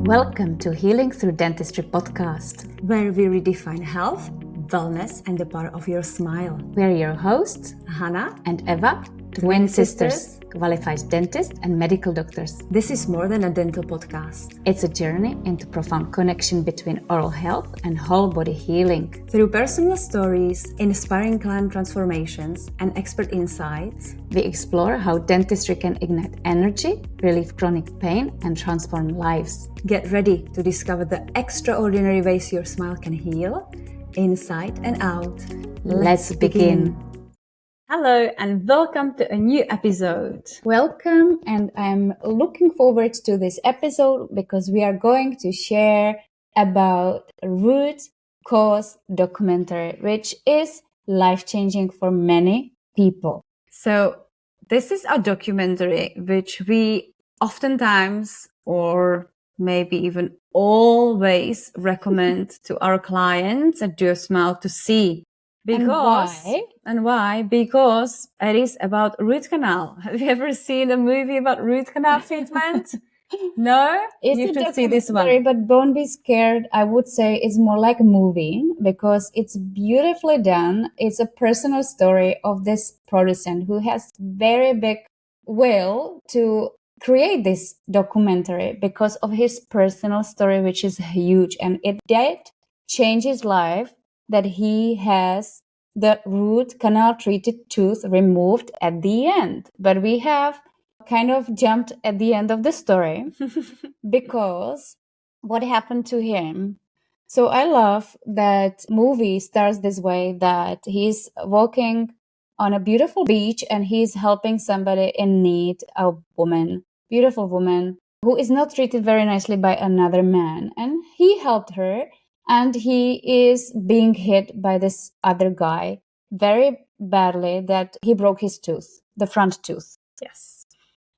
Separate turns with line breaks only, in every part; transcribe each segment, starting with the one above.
Welcome to Healing Through Dentistry podcast,
where we redefine health, wellness, and the power of your smile.
We're your hosts,
Hanna
and Eva, twin sisters, qualified dentists and medical doctors.
This is more than a dental podcast.
It's a journey into profound connection between oral health and whole body healing.
Through personal stories, inspiring client transformations, and expert insights,
we explore how dentistry can ignite energy, relieve chronic pain, and transform lives.
Get ready to discover the extraordinary ways your smile can heal, inside and out.
Let's begin.
Hello and welcome to a new episode.
Welcome, and I'm looking forward to this episode because we are going to share about root cause documentary, which is life-changing for many people.
So this is a documentary which we oftentimes, or maybe even always, recommend to our clients at Dear Smile to see. And why? Because it is about root canal. Have you ever seen a movie about root canal treatment? No? You should see this one.
But don't be scared. I would say it's more like a movie because it's beautifully done. It's a personal story of this producer who has very big will to create this documentary because of his personal story, which is huge. And it did change his life that he has the root canal treated tooth removed at the end. But we have kind of jumped at the end of the story because what happened to him. So I love that movie starts this way, that he's walking on a beautiful beach and he's helping somebody in need, a woman, beautiful woman who is not treated very nicely by another man. And he helped her. And he is being hit by this other guy very badly that he broke his tooth, the front tooth.
Yes.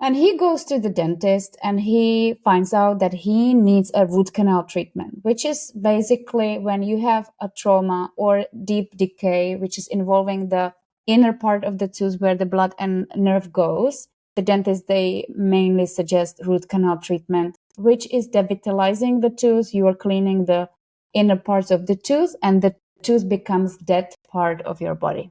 And he goes to the dentist and he finds out that he needs a root canal treatment, which is basically when you have a trauma or deep decay, which is involving the inner part of the tooth where the blood and nerve goes. The dentist, they mainly suggest root canal treatment, which is devitalizing the tooth. You are cleaning the inner parts of the tooth and the tooth becomes that part of your body.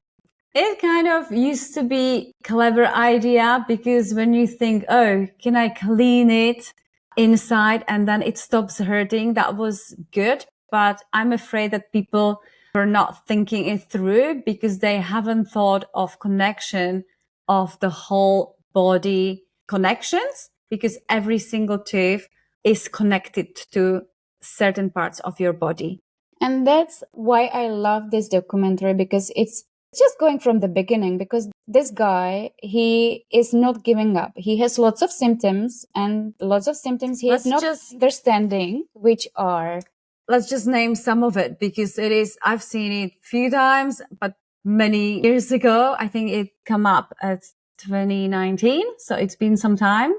It kind of used to be a clever idea because when you think, oh, can I clean it inside and then it stops hurting, that was good. But I'm afraid that people are not thinking it through because they haven't thought of connection of the whole body connections, because every single tooth is connected to certain parts of your body.
And that's why I love this documentary, because it's just going from the beginning, because this guy, he is not giving up. He has lots of symptoms he is not understanding, which are...
Let's just name some of it, because I've seen it a few times, but many years ago. I think it came up at 2019. So it's been some time.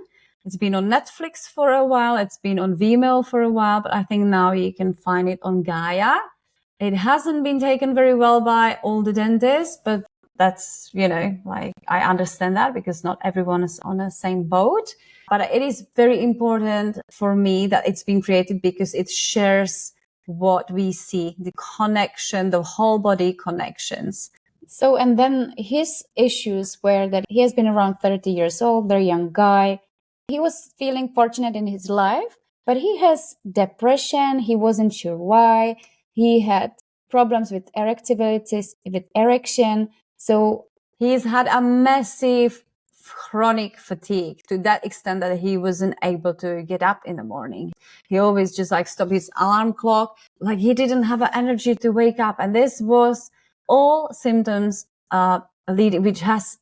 It's been on Netflix for a while. It's been on Vimeo for a while, but I think now you can find it on Gaia. It hasn't been taken very well by all the dentists, but that's, I understand that because not everyone is on the same boat. But it is very important for me that it's been created because it shares what we see, the connection, the whole body connections.
So, and then his issues were that he has been around 30 years old, very young guy. He was feeling fortunate in his life, but he has depression. He wasn't sure why. He had problems with erection. So
he's had a massive chronic fatigue to that extent that he wasn't able to get up in the morning. He always just stopped his alarm clock. He didn't have the energy to wake up. And this was all symptoms which has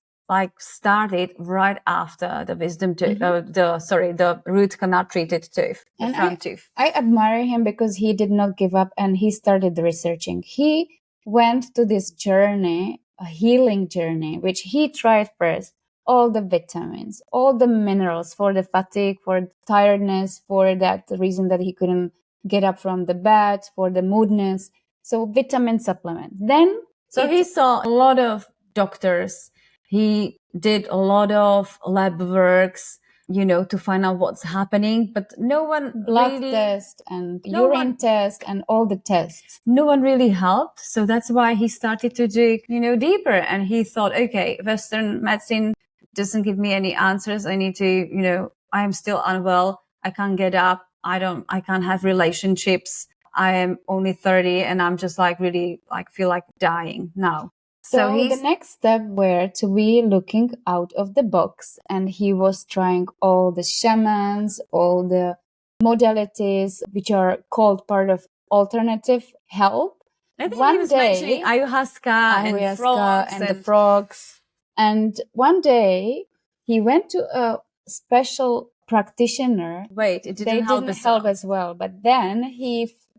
started right after the wisdom tooth, the root canal treated tooth, the front tooth.
I admire him because he did not give up and he started the researching. He went to this journey, a healing journey, which he tried first. All the vitamins, all the minerals for the fatigue, for tiredness, for that reason that he couldn't get up from the bed, for the moodiness. So vitamin supplements. Then
he saw a lot of doctors. He did a lot of lab works to find out what's happening. But no one
blood
really,
test and
no
urine
one-
test and all the tests.
no one really helped. So that's why he started to dig, deeper. And he thought, okay, Western medicine doesn't give me any answers. I need to, I'm still unwell. I can't get up. I can't have relationships. I am only 30 and I'm just like really like feel like dying now.
So the next step were to be looking out of the box, and he was trying all the shamans, all the modalities which are called part of alternative health.
I think
one
he was
day,
mentioning ayahuasca and frogs
and the frogs. And one day he went to a special practitioner.
Wait, it
They didn't help as well. But then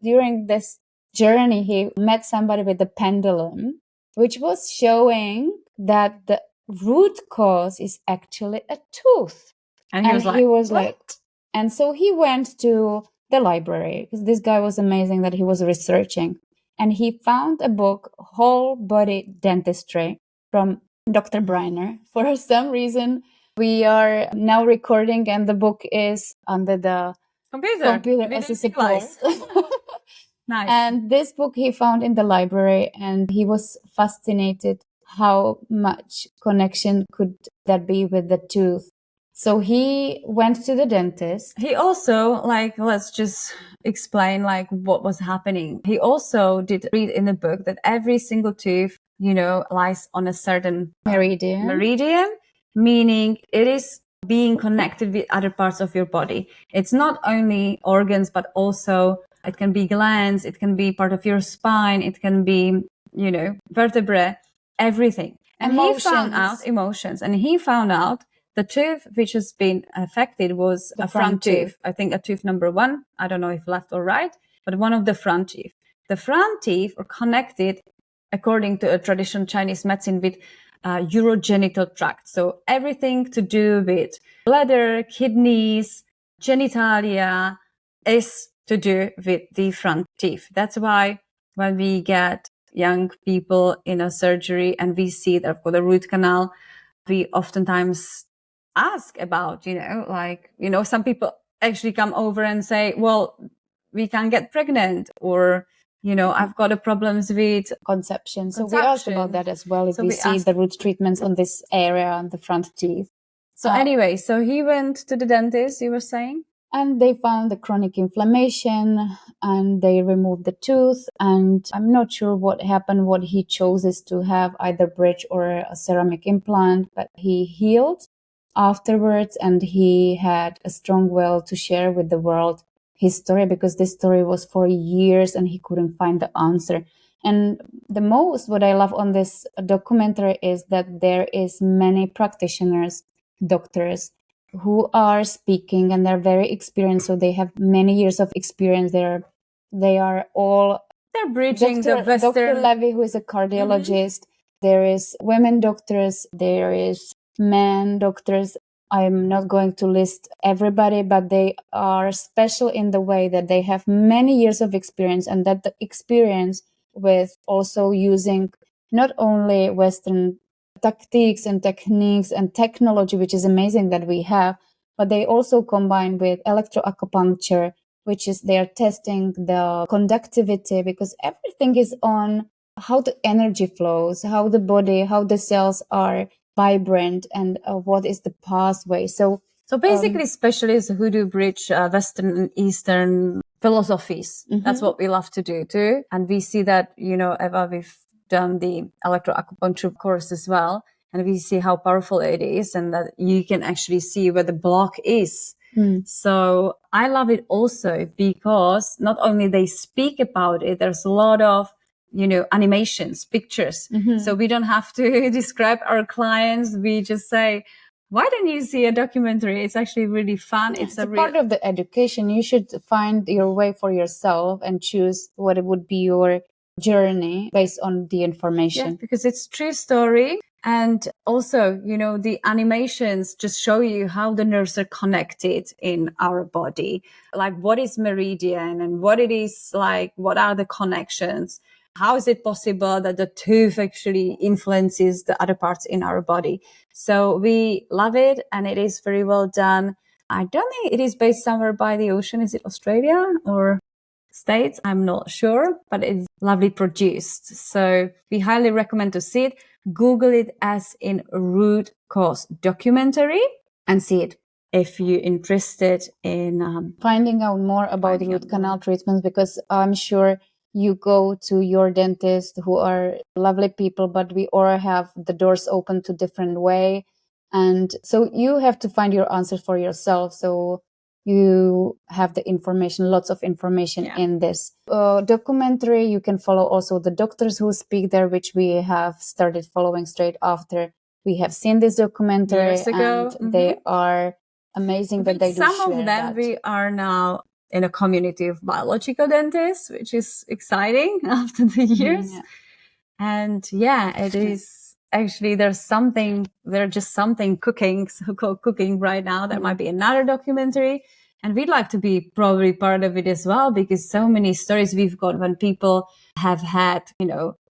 during this journey, he met somebody with a pendulum, which was showing that the root cause is actually a tooth.
And he was like, "What?"
And so he went to the library, because this guy was amazing that he was researching. And he found a book, Whole Body Dentistry, from Dr. Briner. For some reason, we are now recording and the book is under the computer as a support.
Nice.
And this book he found in the library, and he was fascinated how much connection could that be with the tooth. So he went to the dentist.
He also, let's just explain what was happening. He also did read in the book that every single tooth, lies on a certain meridian, meaning it is being connected with other parts of your body. It's not only organs, but also it can be glands, it can be part of your spine, it can be, vertebrae, everything. And he found out emotions, and he found out the tooth which has been affected was a front tooth. I think a tooth number 1. I don't know if left or right, but one of the front teeth. The front teeth are connected, according to a traditional Chinese medicine, with urogenital tract. So everything to do with bladder, kidneys, genitalia is to do with the front teeth. That's why when we get young people in a surgery and we see they've got a root canal, we oftentimes ask about, some people actually come over and say, well, we can't get pregnant, or, I've got a problems with
conception. So we asked about that as well. If we see the root treatments on this area on the front teeth.
So anyway, so he went to the dentist, you were saying?
And they found the chronic inflammation, and they removed the tooth. And I'm not sure what happened, what he chose is to have either bridge or a ceramic implant, but he healed afterwards, and he had a strong will to share with the world his story, because this story was for years and he couldn't find the answer. And the most what I love on this documentary is that there is many practitioners, doctors, who are speaking, and they're very experienced. So they have many years of experience. They're
bridging the Western.
Dr. Levy, who is a cardiologist. There is women doctors. There is men doctors. I'm not going to list everybody, but they are special in the way that they have many years of experience, and that the experience with also using not only Western tactics and techniques and technology, which is amazing that we have, but they also combine with electroacupuncture, which is they are testing the conductivity, because everything is on how the energy flows, how the body, how the cells are vibrant, and what is the pathway. So
basically specialists who do bridge Western and Eastern philosophies. That's what we love to do too. And we see that, Eva, we've done the electroacupuncture course as well. And we see how powerful it is, and that you can actually see where the block is. So I love it also because not only they speak about it, there's a lot of, animations, pictures. So we don't have to describe our clients. We just say, why don't you see a documentary? It's actually really fun.
It's a part of the education. You should find your way for yourself and choose what it would be your journey based on the information.
Yeah, because it's true story. And also, the animations just show you how the nerves are connected in our body, like what is meridian and what it is like, what are the connections. how is it possible that the tooth actually influences the other parts in our body? So we love it, and it is very well done. I don't think it is based somewhere by the ocean. Is it Australia or States? I'm not sure, but it's lovely produced. So we highly recommend to see it. Google it as in root cause documentary and see it if you're interested in
finding out more about root canal treatments, because I'm sure you go to your dentist who are lovely people, but we all have the doors open to different way. And so you have to find your answer for yourself. So you have the information, lots of information in this documentary. You can follow also the doctors who speak there, which we have started following straight after we have seen this documentary.
Years ago.
And they are amazing that they do
Some
share
of them,
that.
we are now in a community of biological dentists, which is exciting after the years. And it is actually, there's just something cooking, so-called cooking right now. There might be another documentary. And we'd like to be probably part of it as well, because so many stories we've got when people have had,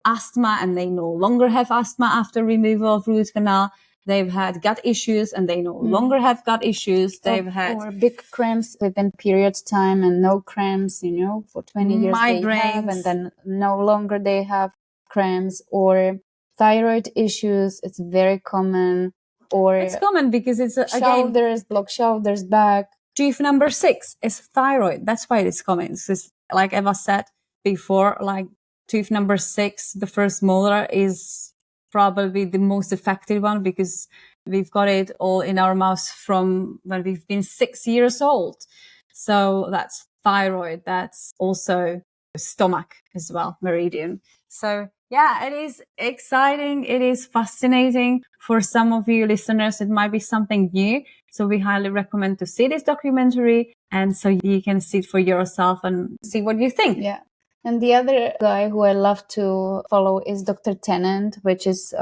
asthma and they no longer have asthma after removal of root canal. They've had gut issues and they no longer have gut issues. They've had
or big cramps within period time and no cramps, for 20 years
migraines.
They have, and then no longer they have cramps, or thyroid issues. It's very common. Or
it's common because it's
shoulders, blocked shoulders, back.
Tooth number 6 is thyroid. That's why it's common. It's just, like Eva said before, like tooth number 6, the first molar, is probably the most effective one because we've got it all in our mouths from when we've been 6 years old. So that's thyroid. That's also stomach as well, meridian. So it is exciting. It is fascinating. For some of you listeners, it might be something new. So we highly recommend to see this documentary, and so you can see it for yourself and see what you think.
Yeah. And the other guy who I love to follow is Dr. Tennant, which is,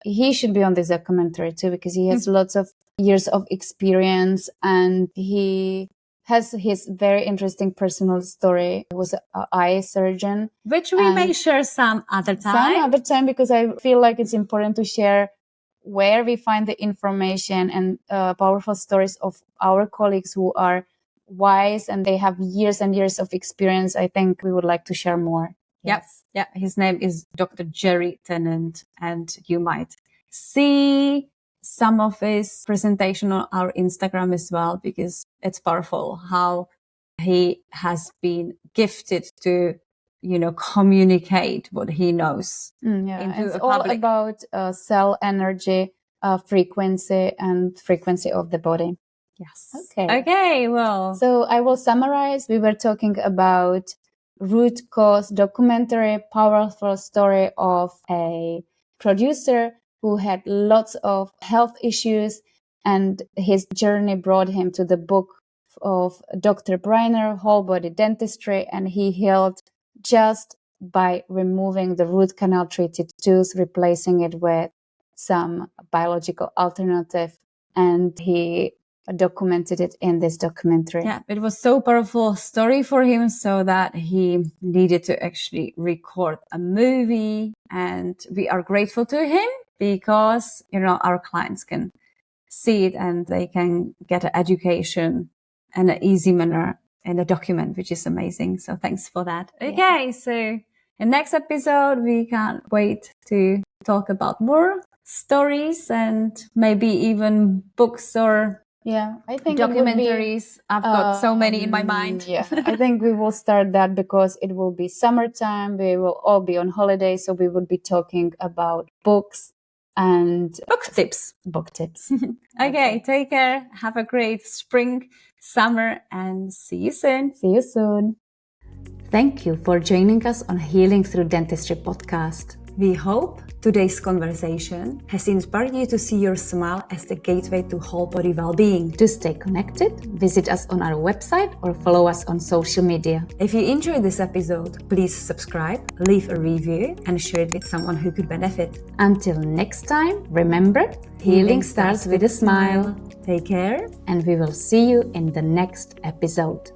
he should be on this documentary too, because he has lots of years of experience, and he has his very interesting personal story. He was an eye surgeon.
Which we may share some other time.
Because I feel like it's important to share where we find the information and powerful stories of our colleagues who are wise and they have years and years of experience. I think we would like to share more.
Yes. Yeah. His name is Dr. Jerry Tennant, and you might see some of his presentation on our Instagram as well, because it's powerful how he has been gifted to, communicate what he knows.
It's all about cell energy, frequency, and frequency of the body.
Yes. Okay. Well,
so I will summarize. We were talking about root cause documentary, powerful story of a producer who had lots of health issues, and his journey brought him to the book of Dr. Briner, Whole Body Dentistry, and he healed just by removing the root canal treated tooth, replacing it with some biological alternative, and he documented it in this documentary.
Yeah, it was so powerful story for him, so that he needed to actually record a movie, and we are grateful to him because our clients can see it and they can get an education in an easy manner in a document, which is amazing. So thanks for that. Okay, so in next episode we can't wait to talk about more stories and maybe even books or
I think
documentaries. I've got so many in my mind.
I think we will start that because it will be summertime. We will all be on holiday, so we will be talking about books and
book tips. Okay, take care. Have a great spring, summer, and see you soon. Thank you for joining us on Healing Through Dentistry podcast. We hope today's conversation has inspired you to see your smile as the gateway to whole body well-being.
To stay connected, visit us on our website or follow us on social media.
If you enjoyed this episode, please subscribe, leave a review, and share it with someone who could benefit.
Until next time, remember, healing starts with a smile.
Take care,
and we will see you in the next episode.